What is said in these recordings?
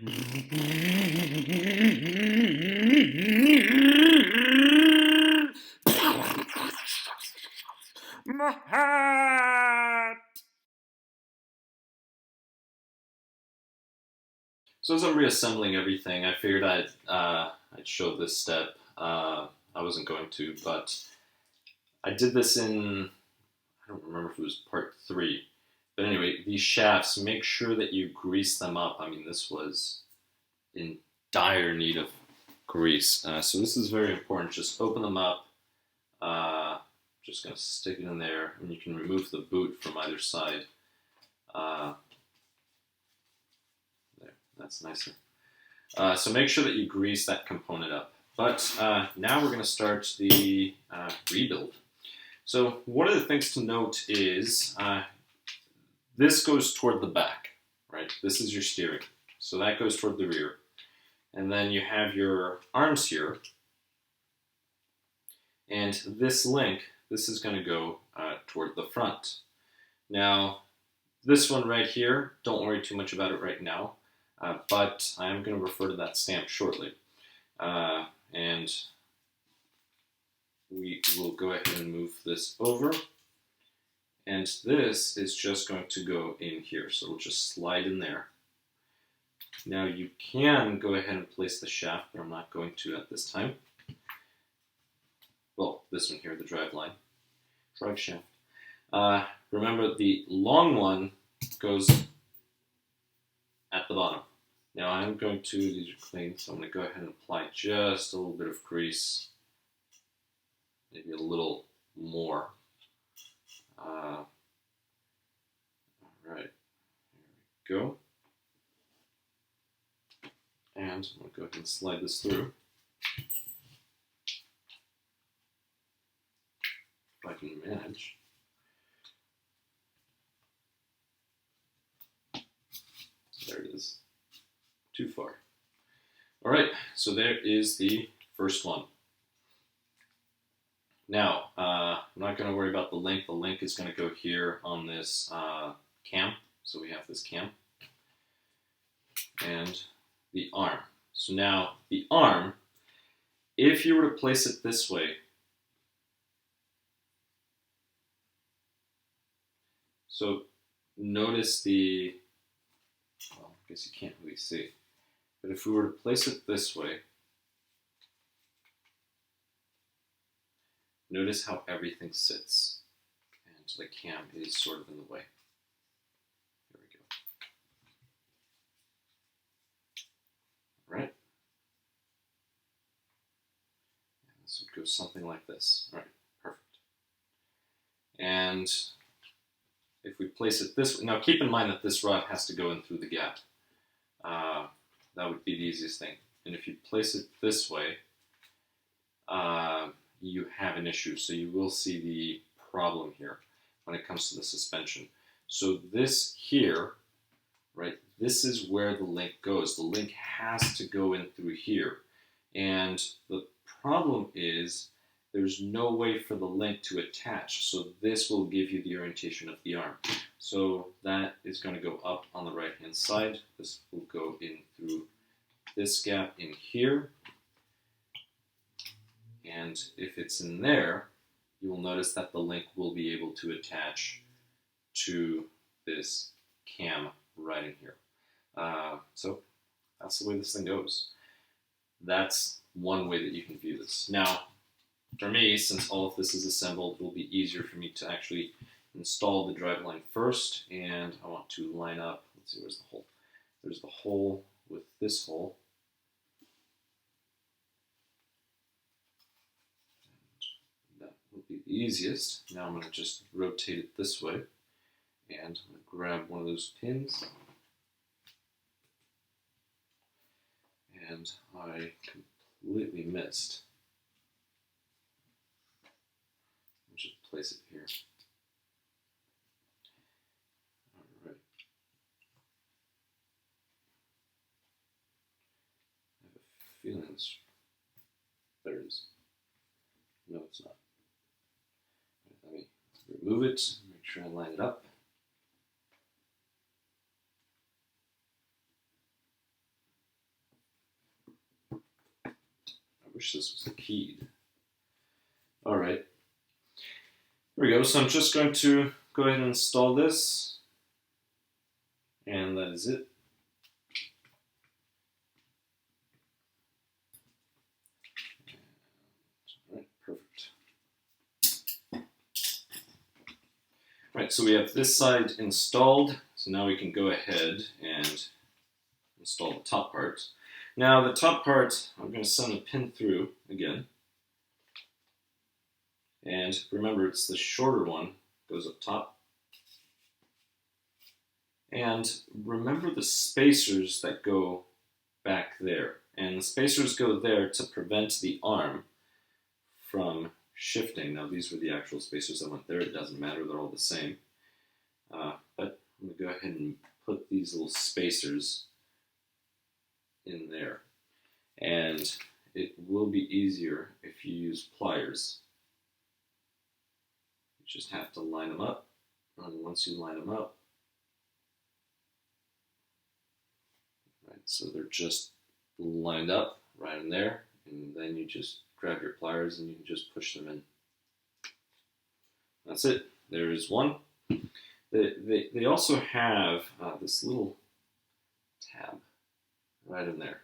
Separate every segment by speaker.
Speaker 1: My hat! So as I'm reassembling everything, I figured I'd show this step. I wasn't going to, but I did this in, I don't remember if it was part 3. But anyway, these shafts, make sure that you grease them up. I mean, this was in dire need of grease. So this is very important. Just open them up. Just going to stick it in there, and you can remove the boot from either side. There, that's nicer. So make sure that you grease that component up. But now we're going to start the rebuild. So one of the things to note is this goes toward the back, right? This is your steering. So that goes toward the rear. And then you have your arms here. And this link, this is going to go toward the front. Now, this one right here, don't worry too much about it right now. But I'm going to refer to that stamp shortly. And we will go ahead and move this over. And this is just going to go in here. So it'll just slide in there. Now you can go ahead and place the shaft, but I'm not going to at this time. Well, this one here, the driveline. Drive shaft. Remember, the long one goes at the bottom. Now I'm going to, these are clean, so I'm going to go ahead and apply just a little bit of grease. Maybe a little more. Alright, here we go. And I'm going to go ahead and slide this through. If I can manage. There it is. Too far. Alright, so there is the first one. Now, I'm not going to worry about the link. The link is going to go here on this cam. So we have this cam. And the arm. So now, the arm, if you were to place it this way, so notice the, well, I guess you can't really see, but if we were to place it this way, notice how everything sits, and the cam is sort of in the way. There we go. All right. And this would go something like this. All right, perfect. And if we place it this way, now keep in mind that this rod has to go in through the gap. That would be the easiest thing. And if you place it this way, you have an issue. So you will see the problem here when it comes to the suspension. So this here, right, this is where the link goes. The link has to go in through here. And the problem is there's no way for the link to attach. So this will give you the orientation of the arm. So that is going to go up on the right hand side. This will go in through this gap in here. And if it's in there, you will notice that the link will be able to attach to this cam right in here. So that's the way this thing goes. That's one way that you can view this. Now, for me, since all of this is assembled, it will be easier for me to actually install the driveline first, and I want to line up, let's see, where's the hole? There's the hole with this hole. And that will be the easiest. Now I'm going to just rotate it this way, and I'm going to grab one of those pins, and I completely missed. Just place it here. All right. I have a feeling it's, there it is. No, it's not. Let me remove it, make sure I line it up. wish this was keyed. All right. There we go. So I'm just going to go ahead and install this. And that is it. All right, perfect. All right, so we have this side installed. So now we can go ahead and install the top part. Now the top part, I'm going to send a pin through again. And remember, it's the shorter one, goes up top. And remember the spacers that go back there. And the spacers go there to prevent the arm from shifting. Now these were the actual spacers that went there. It doesn't matter, they're all the same. But I'm going to go ahead and put these little spacers in there. And it will be easier if you use pliers. You just have to line them up. And once you line them up, right, so they're just lined up right in there. And then you just grab your pliers and you can just push them in. That's it. There is one. They also have this little tab right in there.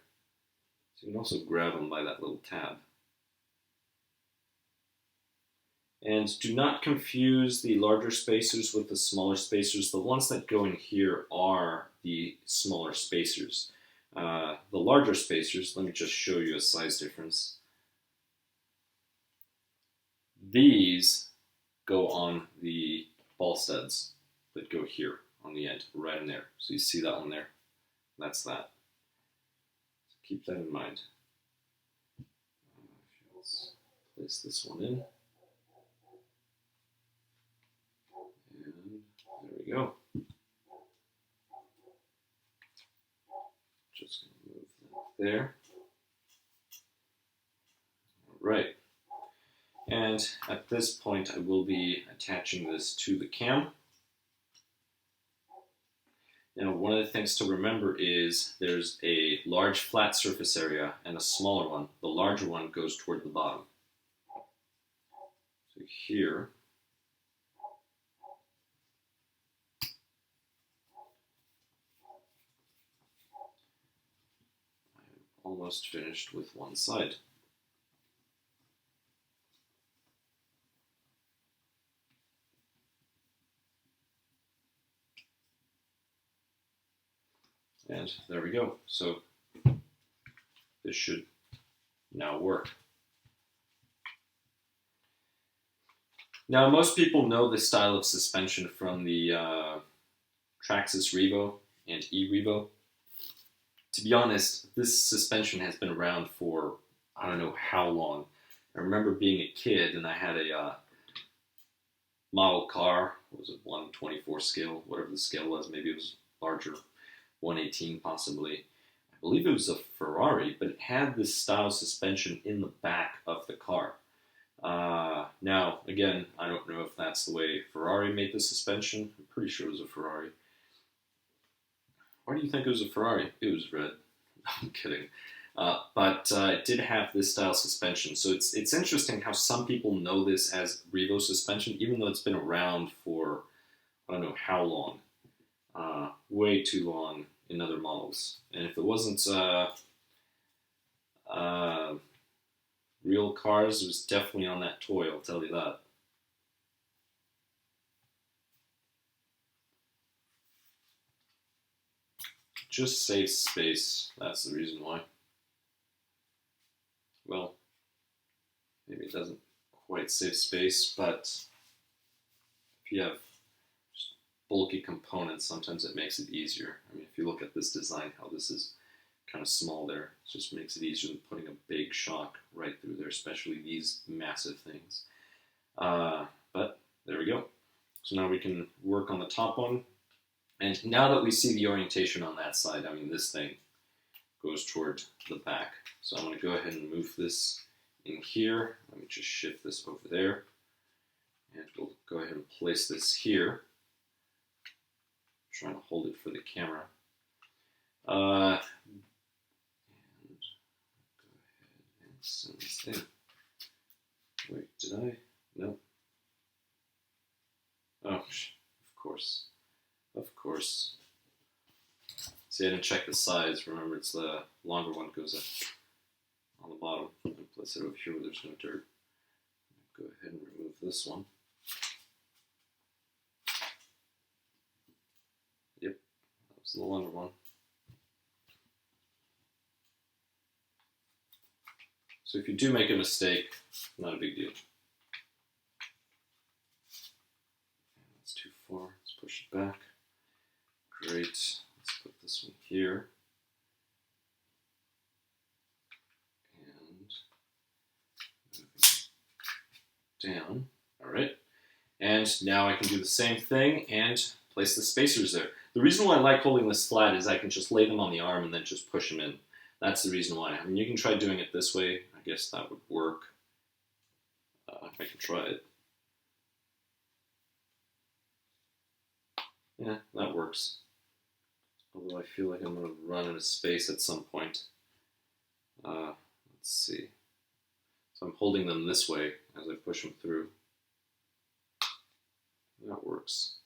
Speaker 1: So you can also grab them by that little tab. And do not confuse the larger spacers with the smaller spacers. The ones that go in here are the smaller spacers. The larger spacers, let me just show you a size difference. These go on the ball studs that go here on the end, right in there. So you see that one there? That's that. So keep that in mind. Let's place this one in. And there we go. Just going to move that there. All right. And at this point, I will be attaching this to the cam. Now, one of the things to remember is there's a large flat surface area and a smaller one. The larger one goes toward the bottom. So here, I'm almost finished with one side. And there we go. So this should now work. Now, most people know this style of suspension from the Traxxas Servo and e-Revo. To be honest, this suspension has been around for I don't know how long. I remember being a kid and I had a model car. What was it, 1/24 scale, whatever the scale was, maybe it was larger. 118 possibly. I believe it was a Ferrari, but it had this style suspension in the back of the car. Now, again, I don't know if that's the way Ferrari made the suspension. I'm pretty sure it was a Ferrari. Why do you think it was a Ferrari? It was red. I'm kidding. But it did have this style suspension. So it's interesting how some people know this as Revo suspension, even though it's been around for I don't know how long. Way too long in other models. And if it wasn't real cars, it was definitely on that toy, I'll tell you that. Just saves space, that's the reason why. Well, maybe it doesn't quite save space, but if you have bulky components, sometimes it makes it easier. I mean, if you look at this design, how this is kind of small there, it just makes it easier than putting a big shock right through there, especially these massive things. But there we go. So now we can work on the top one. And now that we see the orientation on that side, I mean, this thing goes toward the back. So I'm going to go ahead and move this in here. Let me just shift this over there. And we'll go ahead and place this here. Trying to hold it for the camera. And go ahead and send this See, I didn't check the size. Remember, it's the longer one goes on the bottom. And place it over here where there's no dirt. Go ahead and remove this one. Yep, that was the longer one. So if you do make a mistake, not a big deal. That's too far. Let's push it back. Great. Let's put this one here. And down. All right. And now I can do the same thing and place the spacers there. The reason why I like holding this flat is I can just lay them on the arm and then just push them in. That's the reason why. I mean, you can try doing it this way. I guess that would work. I can try it. Yeah, that works. Although I feel like I'm going to run out of space at some point. Let's see. So I'm holding them this way as I push them through. That works.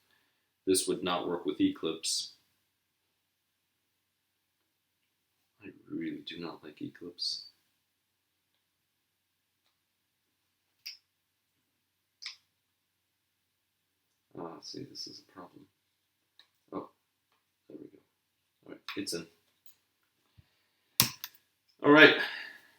Speaker 1: This would not work with Eclipse. I really do not like Eclipse. See, this is a problem. Oh, there we go. All right, it's in. All right,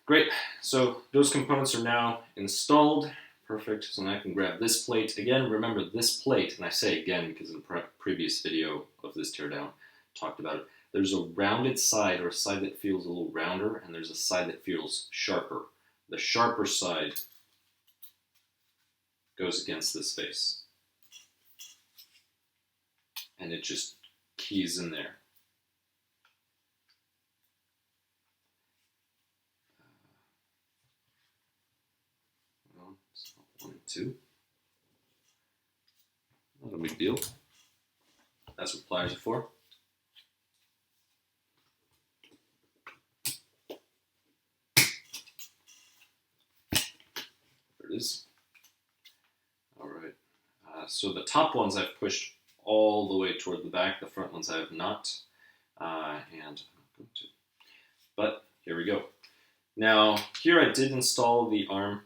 Speaker 1: great. So those components are now installed. Perfect. So now I can grab this plate. Again, remember this plate, and I say again because in the previous video of this teardown, talked about it. There's a rounded side, or a side that feels a little rounder, and there's a side that feels sharper. The sharper side goes against this face. And it just keys in there. Well, it's 1 and 2. Not a big deal. That's what pliers are for. There it is. All right. So the top ones I've pushed all the way toward the back. The front ones I have not. And I'm going to. But here we go. Now, here I did install the arm.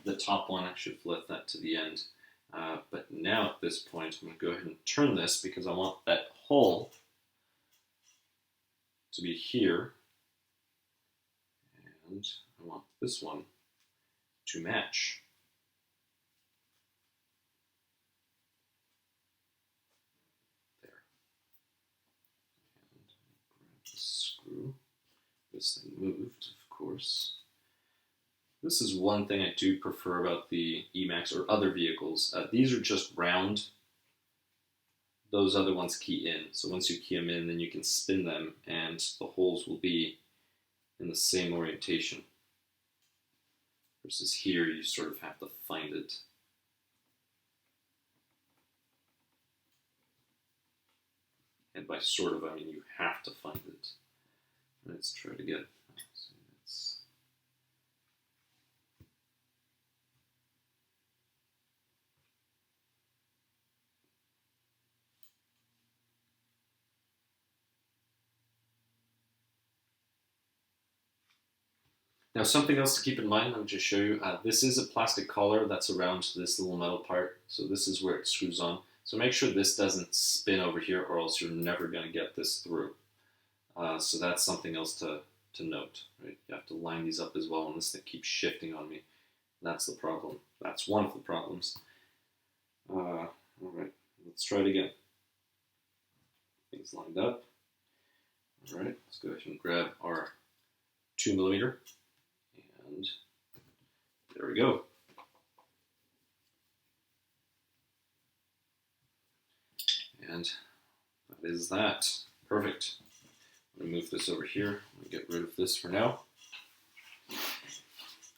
Speaker 1: The top one, I should have left that to the end. But now at this point, I'm going to go ahead and turn this because I want that hole to be here. And I want this one to match. There. And grab the screw. This thing moved, of course. This is one thing I do prefer about the Emax or other vehicles. These are just round. Those other ones key in. So once you key them in, then you can spin them and the holes will be in the same orientation. Versus here, you sort of have to find it. And by sort of, I mean you have to find it. Let's try to get it. So that's now, something else to keep in mind, let me just show you. This is a plastic collar that's around this little metal part. So this is where it screws on. So make sure this doesn't spin over here or else you're never going to get this through. So that's something else to note. Right? You have to line these up as well, and this thing keeps shifting on me. That's the problem. That's one of the problems. All right, let's try it again. Things lined up. All right, let's go ahead and grab our 2mm. And there we go. And that is that. Perfect. I'm going to move this over here. I'm going to get rid of this for now.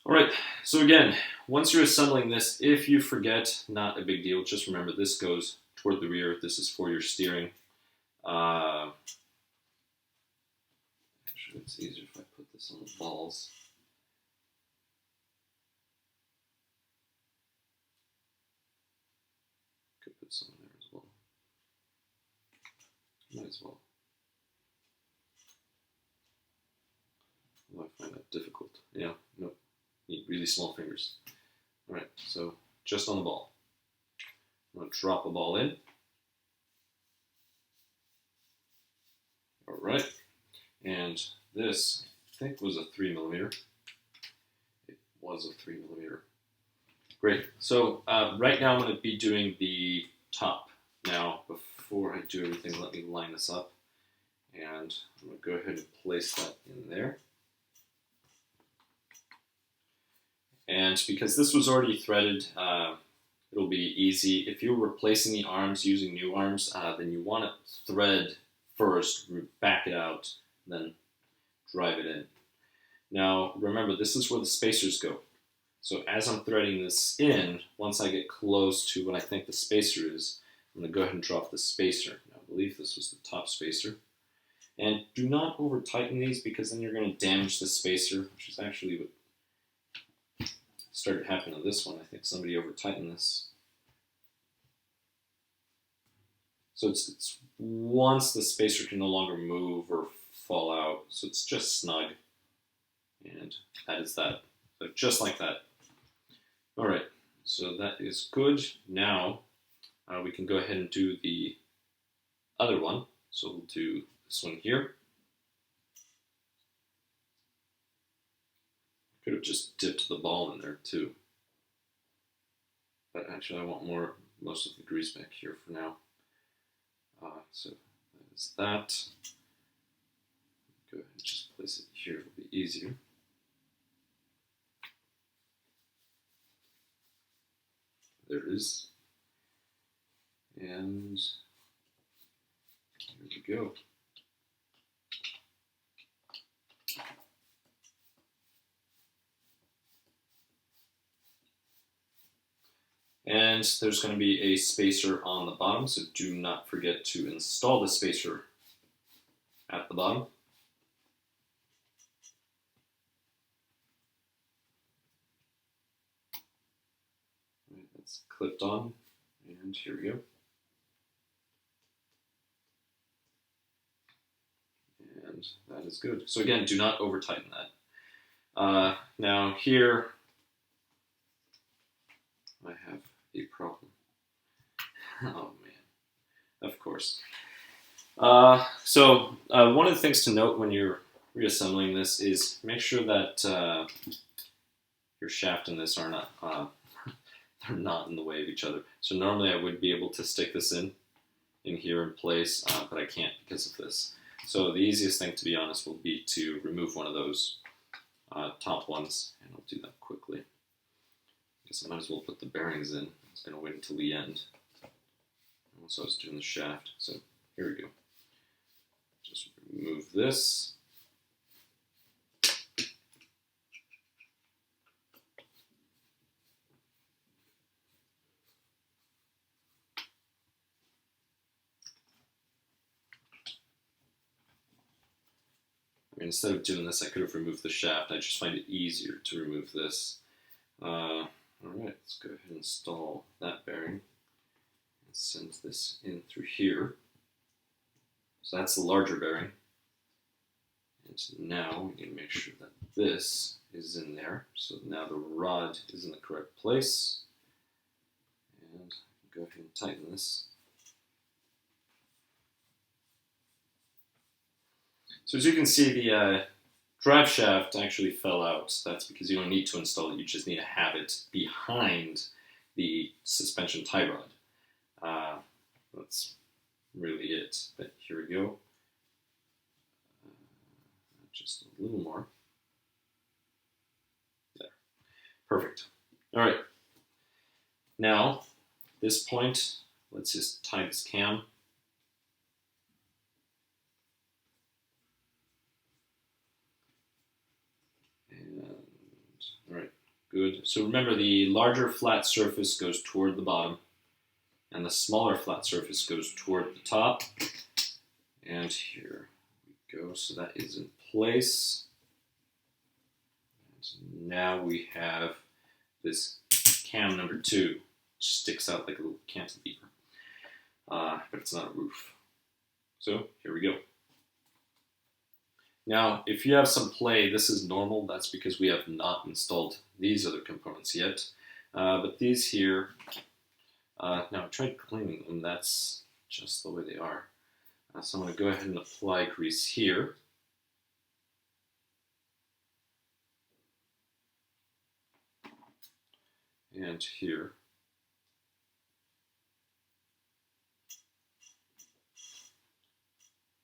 Speaker 1: All right, so again, once you're assembling this, if you forget, not a big deal. Just remember this goes toward the rear. This is for your steering. Actually, it's easier if I put this on the balls. Could put some in there as well. Might as well. Oh, I find that difficult. Yeah, nope. Need really small fingers. All right, so just on the ball. I'm going to drop a ball in. All right, and this, I think, was a 3mm. It was a 3mm. Great. So right now I'm going to be doing the top. Now, before I do everything, let me line this up. And I'm going to go ahead and place that in there. And because this was already threaded, it'll be easy. If you're replacing the arms using new arms, then you want to thread first, back it out, then drive it in. Now, remember, this is where the spacers go. So as I'm threading this in, once I get close to what I think the spacer is, I'm going to go ahead and drop the spacer. Now, I believe this was the top spacer. And do not over tighten these because then you're going to damage the spacer, which is actually what started happening on this one. I think somebody over tightened this. So it's once the spacer can no longer move or fall out, so it's just snug. And that is that. So just like that. All right, so that is good. Now we can go ahead and do the other one. So we'll do this one here. Could have just dipped the ball in there too. But actually I want most of the grease back here for now. So that is that. Go ahead and just place it here, it'll be easier. There it is. And here we go. And there's going to be a spacer on the bottom, so do not forget to install the spacer at the bottom. Right, that's clipped on, and here we go. And that is good. So again, do not over tighten that. Now here, I have a problem. Oh man, of course. So one of the things to note when you're reassembling this is make sure that your shaft and this are not they're not in the way of each other. So normally I would be able to stick this in here in place, but I can't because of this. So the easiest thing, to be honest, will be to remove one of those top ones, and I'll do that quickly. Because I might as well put the bearings in. I was going to wait until the end. Also, I was doing the shaft. So here we go. Just remove this. I mean, instead of doing this, I could have removed the shaft. I just find it easier to remove this. Alright, let's go ahead and install that bearing and send this in through here. So that's the larger bearing. And so now we need to make sure that this is in there. So now the rod is in the correct place. And go ahead and tighten this. So as you can see, the drive shaft actually fell out. That's because you don't need to install it, you just need to have it behind the suspension tie rod. That's really it, but here we go. Just a little more. There. Perfect. All right. Now, at this point, let's just tie this cam. Alright, good. So remember, the larger flat surface goes toward the bottom, and the smaller flat surface goes toward the top. And here we go. So that is in place. And now we have this cam number 2, which sticks out like a little cantilever. But it's not a roof. So here we go. Now, if you have some play, this is normal. That's because we have not installed these other components yet. But these here, now I tried cleaning them. That's just the way they are. So I'm going to go ahead and apply grease here. And here.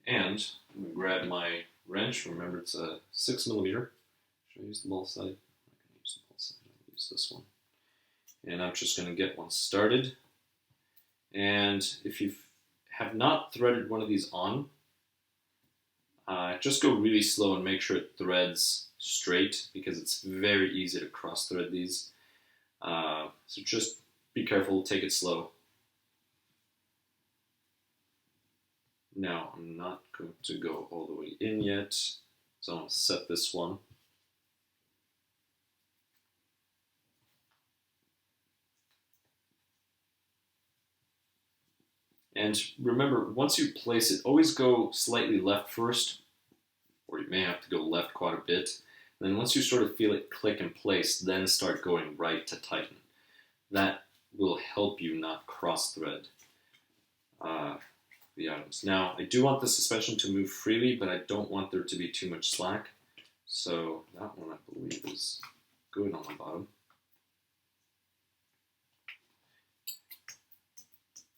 Speaker 1: And I'm going to grab my wrench. Remember, it's a 6mm. Should I use the ball side? I'm not going to use the ball side. I'll use this one. And I'm just going to get one started. And if you have not threaded one of these on, just go really slow and make sure it threads straight, because it's very easy to cross thread these. So just be careful, take it slow. Now, I'm not going to go all the way in yet, so I'm going to set this one. And remember, once you place it, always go slightly left first, or you may have to go left quite a bit. And then once you sort of feel it click in place, then start going right to tighten. That will help you not cross thread the items. Now, I do want the suspension to move freely, but I don't want there to be too much slack. So that one, I believe, is good on the bottom.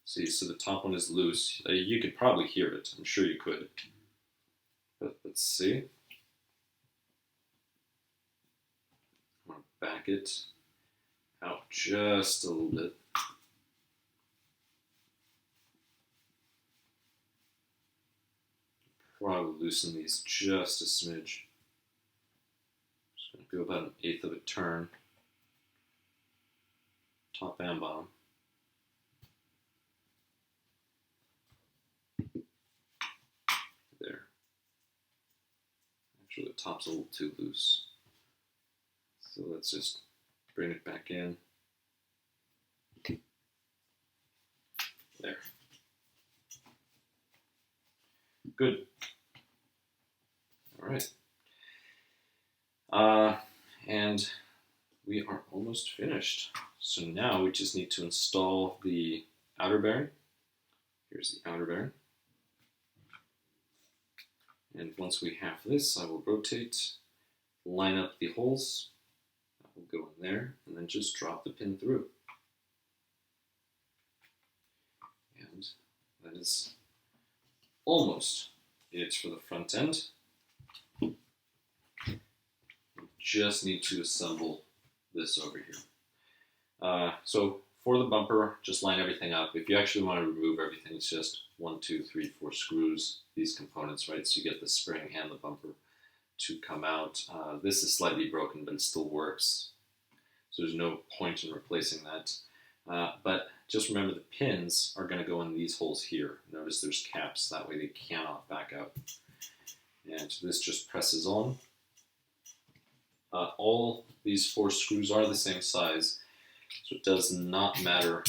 Speaker 1: See, so the top one is loose. You could probably hear it. I'm sure you could. But let's see. I'm going to back it out just a little bit. Probably loosen these just a smidge. Just going to go about 1/8 of a turn, top and bottom. There. Actually, the top's a little too loose. So let's just bring it back in. There. Good. All right. And we are almost finished. So now we just need to install the outer bearing. Here's the outer bearing. And once we have this, I will rotate, line up the holes. That will go in there, and then just drop the pin through. And that is almost it for the front end. Just need to assemble this over here. So for the bumper, just line everything up. If you actually want to remove everything, it's just 1, 2, 3, 4 screws, these components, right? So you get the spring and the bumper to come out. This is slightly broken, but it still works. So there's no point in replacing that. But just remember the pins are going to go in these holes here. Notice there's caps, that way they cannot back out. And this just presses on. All these 4 screws are the same size, so it does not matter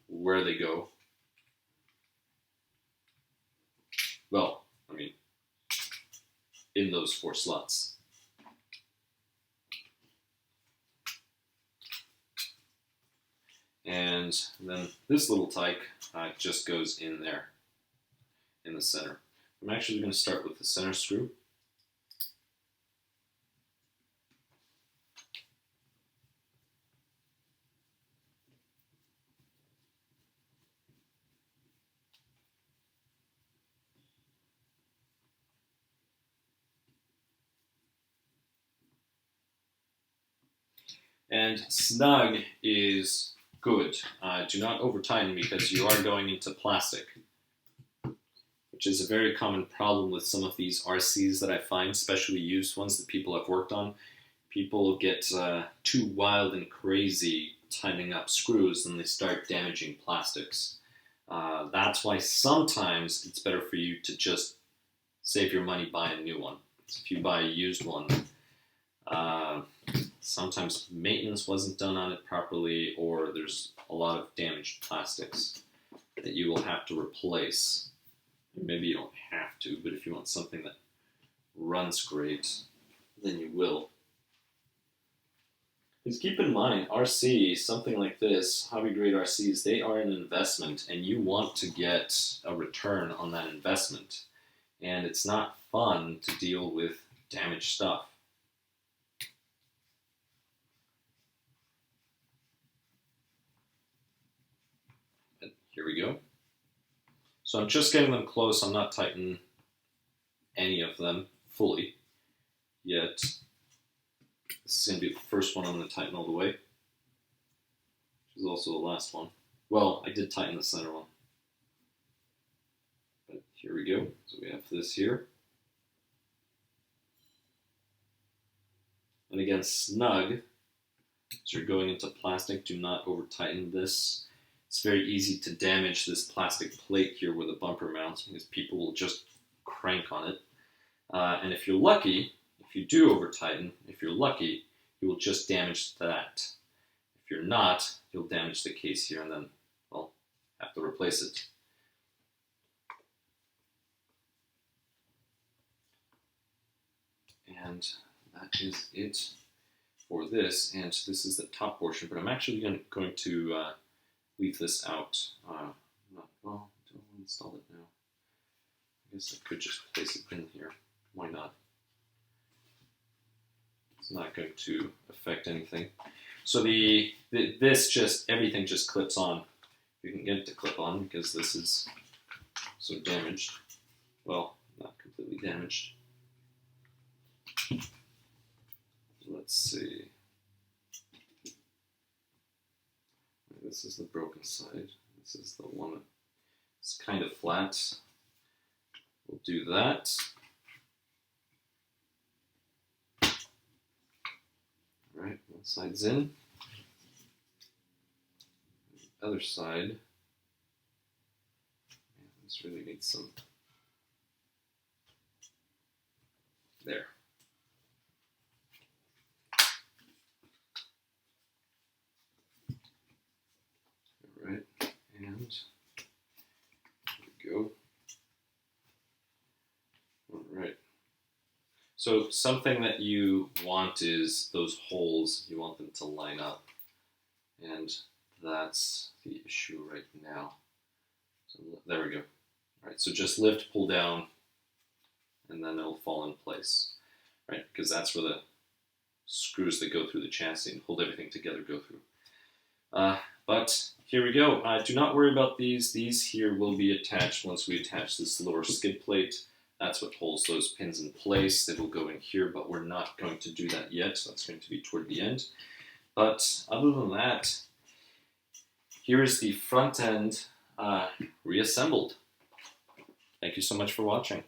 Speaker 1: where they go. Well, I mean, in those 4 slots. And then this little tyke just goes in there, in the center. I'm actually going to start with the center screw. And snug is good. Do not over tighten because you are going into plastic, which is a very common problem with some of these RCs that I find, especially used ones that people have worked on. People get too wild and crazy tightening up screws and they start damaging plastics. That's why sometimes it's better for you to just save your money, buy a new one. If you buy a used one, sometimes maintenance wasn't done on it properly, or there's a lot of damaged plastics that you will have to replace. Maybe you don't have to, but if you want something that runs great, then you will. Because keep in mind, RC, something like this, hobby grade RCs, they are an investment, and you want to get a return on that investment. And it's not fun to deal with damaged stuff. But here we go. So I'm just getting them close. I'm not tightening any of them fully yet. This is going to be the first one I'm going to tighten all the way, which is also the last one. Well, I did tighten the center one. But here we go. So we have this here. And again, snug. So you're going into plastic. Do not over tighten this. It's very easy to damage this plastic plate here where the bumper mounts because people will just crank on it. And if you're lucky, if you do over tighten, if you're lucky, you will just damage that. If you're not, you'll damage the case here and then, well, have to replace it. And that is it for this. And this is the top portion, but I'm actually going to leave this out. Well, don't install it now. I guess I could just place it in here. Why not? It's not going to affect anything. So everything just clips on. You can get it to clip on because this is so damaged. Well, not completely damaged. Let's see. This is the broken side. This is the one that's kind of flat. We'll do that. All right, one side's in. The other side. Man, this really needs some. There. All right, and there we go. All right. So something that you want is those holes, you want them to line up. And that's the issue right now. So there we go. All right, so just lift, pull down, and then it'll fall in place, right? Because that's where the screws that go through the chassis and hold everything together go through. But here we go. Do not worry about these. These here will be attached once we attach this lower skid plate. That's what holds those pins in place. They will go in here, but we're not going to do that yet. So that's going to be toward the end. But other than that, here is the front end reassembled. Thank you so much for watching.